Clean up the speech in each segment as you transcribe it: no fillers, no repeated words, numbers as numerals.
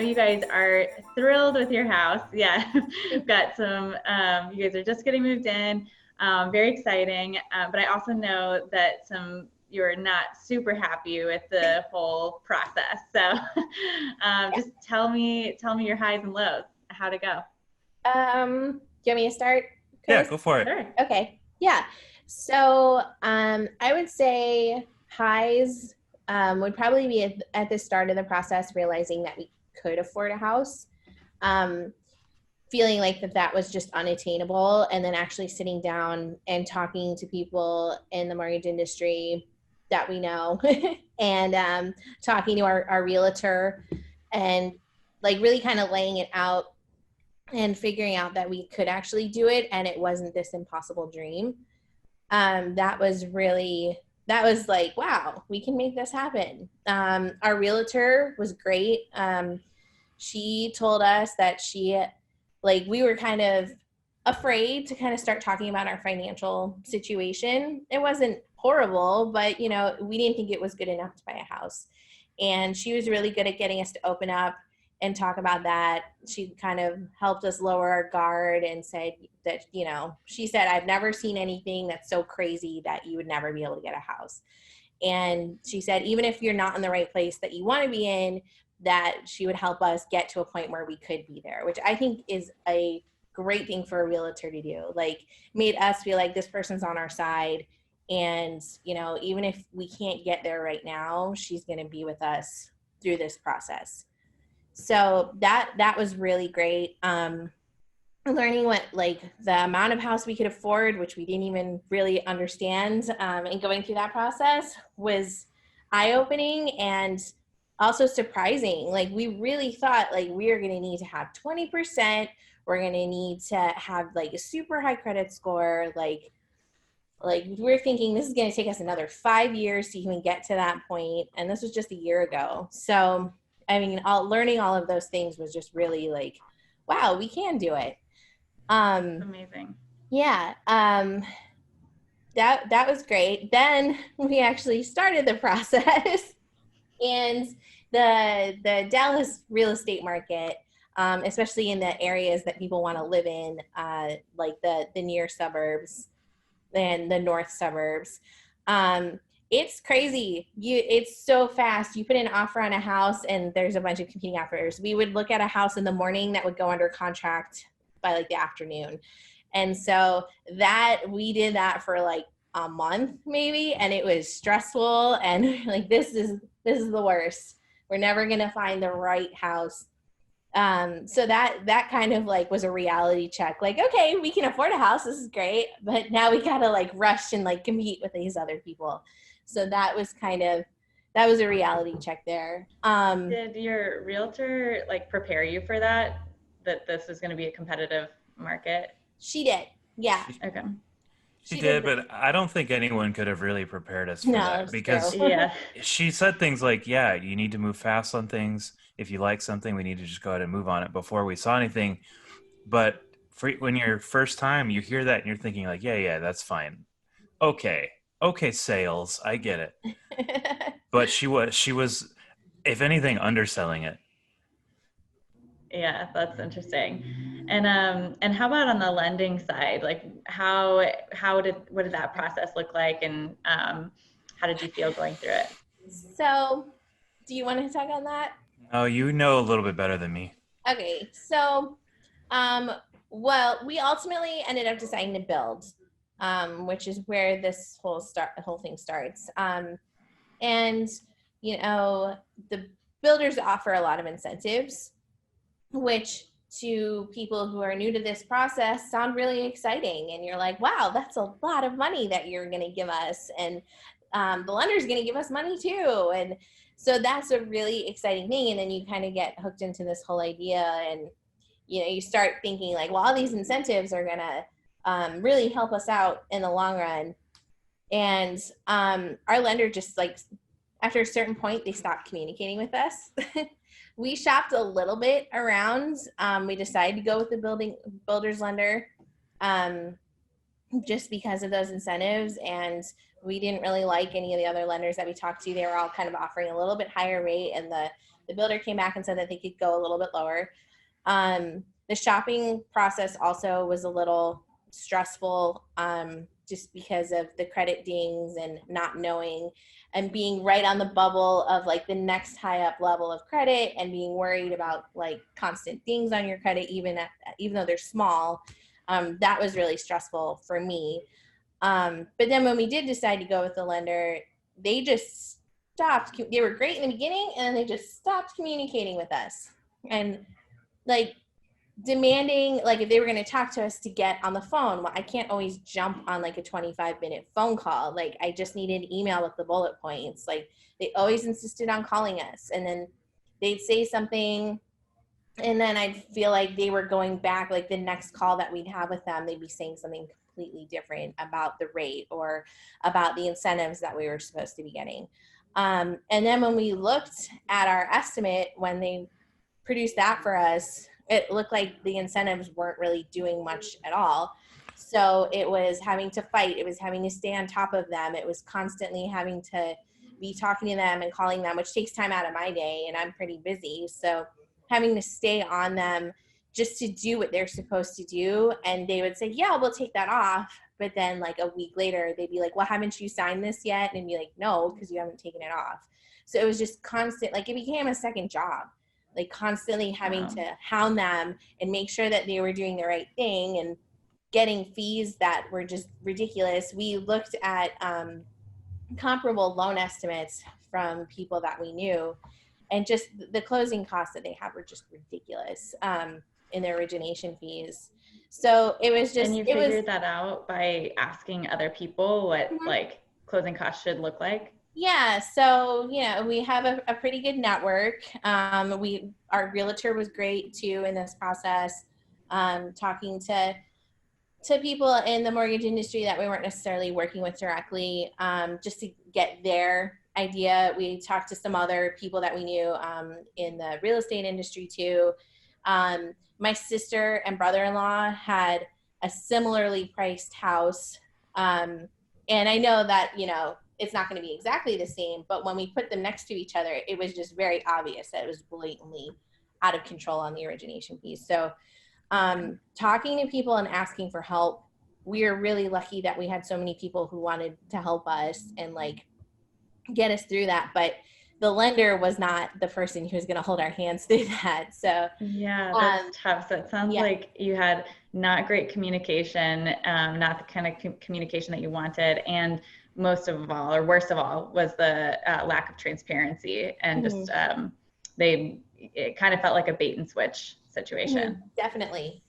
know you guys are thrilled with your house. Yeah, got some, you guys are just getting moved in, very exciting. But I also know that you're not super happy with the whole process. So just tell me your highs and lows, how'd it go? Do you want me to start, Yeah, Chris? go for it. Sure. Okay. Yeah. So I would say highs would probably be at the start of the process, realizing that we could afford a house, um, feeling like that was just unattainable, and then actually sitting down and talking to people in the mortgage industry that we know and talking to our realtor and like really kind of laying it out and figuring out that we could actually do it and it wasn't this impossible dream. That was like, wow, we can make this happen. Our realtor was great. She told us that we were kind of afraid to kind of start talking about our financial situation. It wasn't horrible, but we didn't think it was good enough to buy a house. And she was really good at getting us to open up and talk about that. She kind of helped us lower our guard and said that, she said, I've never seen anything that's so crazy that you would never be able to get a house. And she said, even if you're not in the right place that you want to be in, that she would help us get to a point where we could be there, which I think is a great thing for a realtor to do. Like, made us feel like this person's on our side. And, even if we can't get there right now, she's going to be with us through this process. So that was really great. Learning what the amount of house we could afford, which we didn't even really understand, and going through that process was eye-opening and also surprising. Like, we really thought we were going to need to have 20%. We're going to need to have a super high credit score. We're thinking this is going to take us another 5 years to even get to that point. And this was just a year ago. So, I mean, learning all of those things was just really wow, we can do it. Amazing. Yeah. That was great. Then we actually started the process and the Dallas real estate market, especially in the areas that people want to live in, like the near suburbs and the north suburbs. It's crazy. It's so fast. You put an offer on a house and there's a bunch of competing offers. We would look at a house in the morning that would go under contract by the afternoon. And so we did that for a month maybe, and it was stressful and this is the worst. We're never going to find the right house. So that kind of was a reality check. Okay, we can afford a house. This is great. But now we got to rush and compete with these other people. So that was a reality check there. Did your realtor prepare you for that this was going to be a competitive market? She did. Yeah. Okay. She did, but I don't think anyone could have really prepared us for that because yeah, she said things like, yeah, you need to move fast on things. If you like something, we need to just go ahead and move on it before we saw anything. But when you're first time, you hear that and you're thinking yeah, that's fine. Okay, sales, I get it. But she was, if anything, underselling it. Yeah, that's interesting. And how about on the lending side? What did that process look like, and how did you feel going through it? So, do you want to talk on that? Oh, you know a little bit better than me. Okay, so, well, we ultimately ended up deciding to build, which is where this whole thing starts. And the builders offer a lot of incentives, which to people who are new to this process sound really exciting. And you're like, wow, that's a lot of money that you're going to give us. And the lender's going to give us money too. And so that's a really exciting thing. And then you kind of get hooked into this whole idea and, you start thinking well, all these incentives are going to really help us out in the long run. And our lender just after a certain point, they stopped communicating with us. We shopped a little bit around. We decided to go with the builder's lender just because of those incentives. And we didn't really like any of the other lenders that we talked to. They were all kind of offering a little bit higher rate, and the The builder came back and said that they could go a little bit lower. The shopping process also was a little stressful, just because of the credit dings and not knowing and being right on the bubble of like the next high up level of credit and being worried about like constant dings on your credit, even though they're small. That was really stressful for me. But then when we did decide to go with the lender, they just stopped. They were great in the beginning, and then they just stopped communicating with us. And like demanding, like if they were going to talk to us to get on the phone, well, I can't always jump on like a 25-minute phone call. Like I just needed an email with the bullet points. Like they always insisted on calling us, and then they'd say something, and then I'd feel like they were going back, like the next call that we'd have with them, they'd be saying something completely different about the rate or about the incentives that we were supposed to be getting. And then when we looked at our estimate, when they produced that for us, it looked like the incentives weren't really doing much at all. So it was having to fight. It was having to stay on top of them. It was constantly having to be talking to them and calling them, which takes time out of my day, and I'm pretty busy. So having to stay on them just to do what they're supposed to do. And they would say, yeah, we'll take that off. But then like a week later, they'd be like, well, haven't you signed this yet? And I'd be like, no, because you haven't taken it off. So it was just constant, like it became a second job, like constantly having to hound them and make sure that they were doing the right thing and getting fees that were just ridiculous. We looked at comparable loan estimates from people that we knew, and just the closing costs that they had were just ridiculous in their origination fees. So it was just, and you figured that out by asking other people what like closing costs should look like? Yeah, so we have a pretty good network. Our realtor was great too in this process, talking to people in the mortgage industry that we weren't necessarily working with directly, just to get their idea. We talked to some other people that we knew in the real estate industry too. My sister and brother-in-law had a similarly priced house, and I know that it's not going to be exactly the same, but when we put them next to each other, it was just very obvious that it was blatantly out of control on the origination piece. So talking to people and asking for help, we are really lucky that we had so many people who wanted to help us and like get us through that. But the lender was not the person who was going to hold our hands through that. So yeah, that's tough. So it sounds like you had not great communication, not the kind of communication that you wanted, and most of all, or worst of all, was the lack of transparency, and just it kind of felt like a bait and switch situation. Definitely.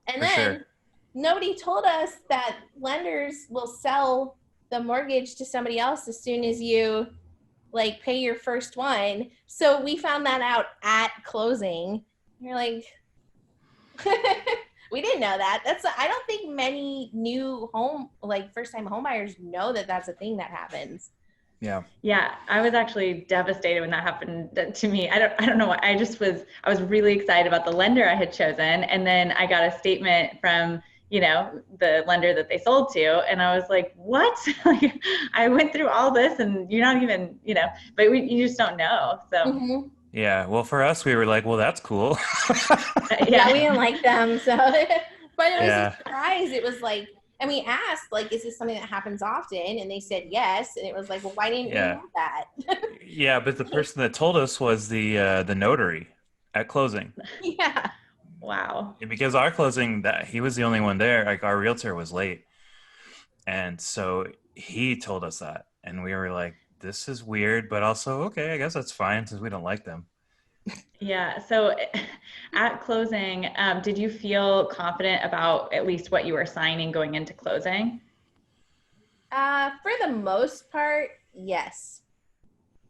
And For then sure. Nobody told us that lenders will sell the mortgage to somebody else as soon as you like pay your first one. So we found that out at closing. You're like, we didn't know that. I don't think many new first-time homebuyers know that that's a thing that happens. Yeah, I was actually devastated when that happened to me. I don't know why. I was really excited about the lender I had chosen, and then I got a statement from the lender that they sold to, and I was like, what? Like, I went through all this and you're not even, but you just don't know. So Yeah, well, for us, we were like, well, that's cool. Yeah, we didn't like them. So, but it was Yeah. a surprise. It was like, and we asked, like, is this something that happens often? And they said yes. And it was like, well, why didn't you know that? Yeah, but the person that told us was the notary at closing. Yeah. Wow. Because our closing, that he was the only one there. Like our realtor was late, and so he told us that, and we were like, "This is weird," but also okay. I guess that's fine since we don't like them. Yeah. So at closing, did you feel confident about at least what you were signing going into closing? For the most part, yes.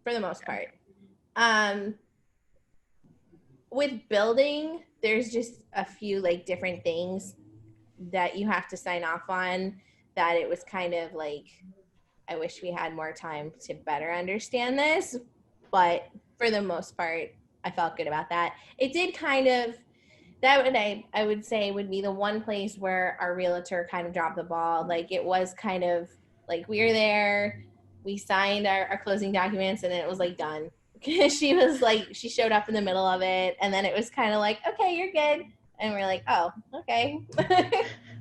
For the most part. With building, there's just a few like different things that you have to sign off on that it was kind of like, I wish we had more time to better understand this, but for the most part, I felt good about that. It did kind of, I would say would be the one place where our realtor kind of dropped the ball. Like it was kind of like we were there, we signed our closing documents, and then it was like done. she was like, she showed up in the middle of it, and then it was kind of like, okay, you're good, and we're like, oh, okay.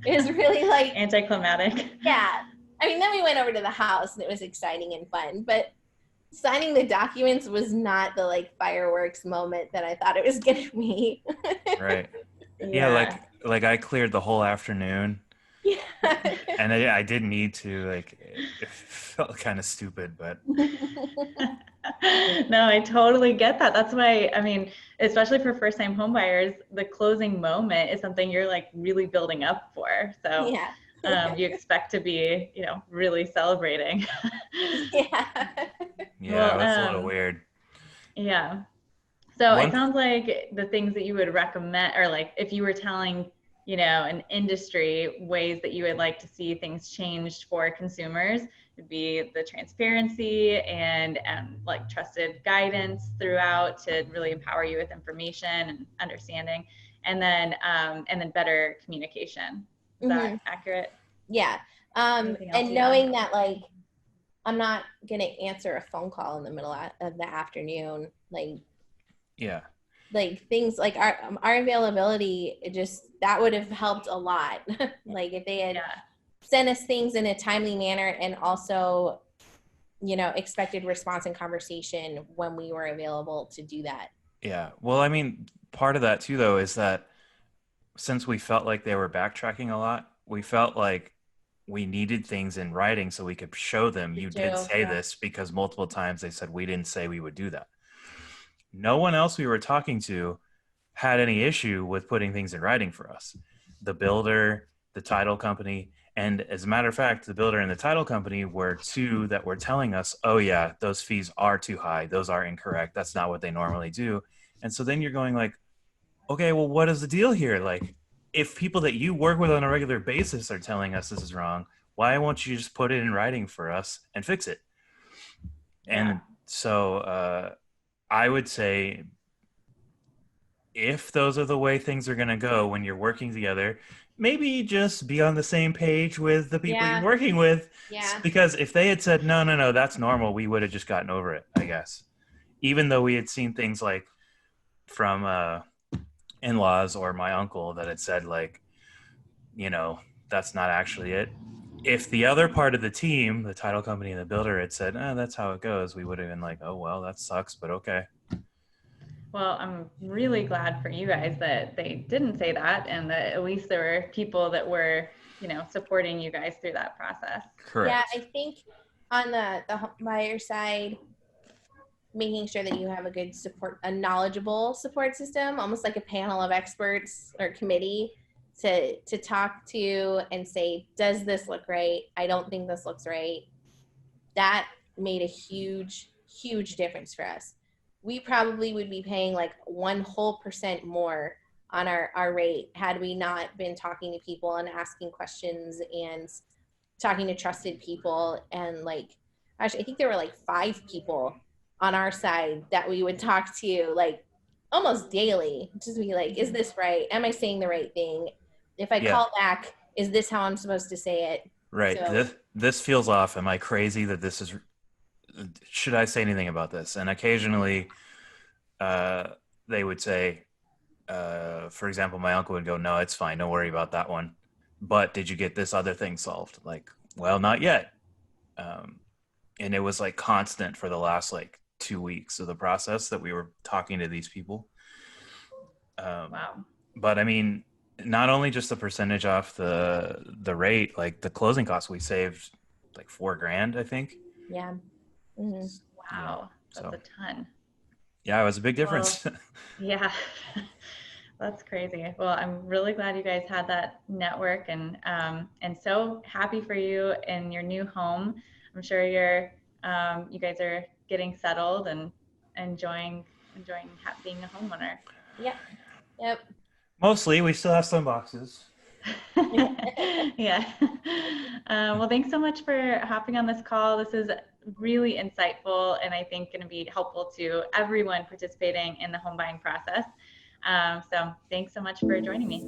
It was really like anticlimactic. Yeah. I mean, then we went over to the house and it was exciting and fun, but signing the documents was not the like fireworks moment that I thought it was going to be. Right. Yeah, like I cleared the whole afternoon. Yeah. And I didn't need to, like, it felt kind of stupid, but No, I totally get that. That's why, I mean, especially for first time home buyers, the closing moment is something you're like really building up for. So Yeah. you expect to be, really celebrating. Yeah. yeah, Well, that's a little weird. Yeah. So it One, sounds like the things that you would recommend, or like if you were telling, an industry ways that you would like to see things changed for consumers, would be the transparency and like trusted guidance throughout to really empower you with information and understanding, and then better communication. Is that accurate? Yeah. Anything else And you knowing add? that like I'm not going to answer a phone call in the middle of the afternoon, yeah. like things like our availability, that would have helped a lot. Like if they had sent us things in a timely manner and also, expected response and conversation when we were available to do that. Yeah. Well, I mean, part of that too, though, is that since we felt like they were backtracking a lot, we felt like we needed things in writing so we could show them you did say this, because multiple times they said we didn't say we would do that. No one else we were talking to had any issue with putting things in writing for us. The builder, the title company, and as a matter of fact, the builder and the title company were two that were telling us, oh yeah, those fees are too high. Those are incorrect. That's not what they normally do. And so then you're going like, okay, well, what is the deal here? Like, if people that you work with on a regular basis are telling us this is wrong, why won't you just put it in writing for us and fix it? And so I would say, if those are the way things are going to go when you're working together, maybe just be on the same page with the people you're working with. Yeah. Because if they had said, no, that's normal, we would have just gotten over it, I guess. Even though we had seen things like from in-laws or my uncle that had said, like, that's not actually it. If the other part of the team, the title company and the builder, had said, that's how it goes, we would have been like, oh, well, that sucks, but okay. Well, I'm really glad for you guys that they didn't say that, and that at least there were people that were, supporting you guys through that process. Correct. Yeah, I think on the buyer side, making sure that you have a knowledgeable support system, almost like a panel of experts or committee to talk to and say, does this look right? I don't think this looks right. That made a huge, huge difference for us. We probably would be paying like 1% more on our rate had we not been talking to people and asking questions and talking to trusted people. And like, actually, I think there were like 5 people on our side that we would talk to like almost daily, just be like, is this right? Am I saying the right thing? If I call back, is this how I'm supposed to say it? Right. So, this feels off. Am I crazy that this is, should I say anything about this? And occasionally they would say, for example, my uncle would go, no, it's fine. Don't worry about that one. But did you get this other thing solved? Like, well, not yet. And it was like constant for the last like 2 weeks of the process that we were talking to these people. Wow. But I mean, not only just the percentage off the rate, like the closing costs, we saved like $4,000, I think. Yeah. Mm-hmm. Wow. That's a ton. Yeah, it was a big difference. Well, yeah. That's crazy. Well, I'm really glad you guys had that network, and so happy for you in your new home. I'm sure you guys are getting settled and enjoying being a homeowner. Yep. Mostly, we still have some boxes. Yeah. Well, thanks so much for hopping on this call. This is really insightful, and I think going to be helpful to everyone participating in the home buying process. So thanks so much for joining me.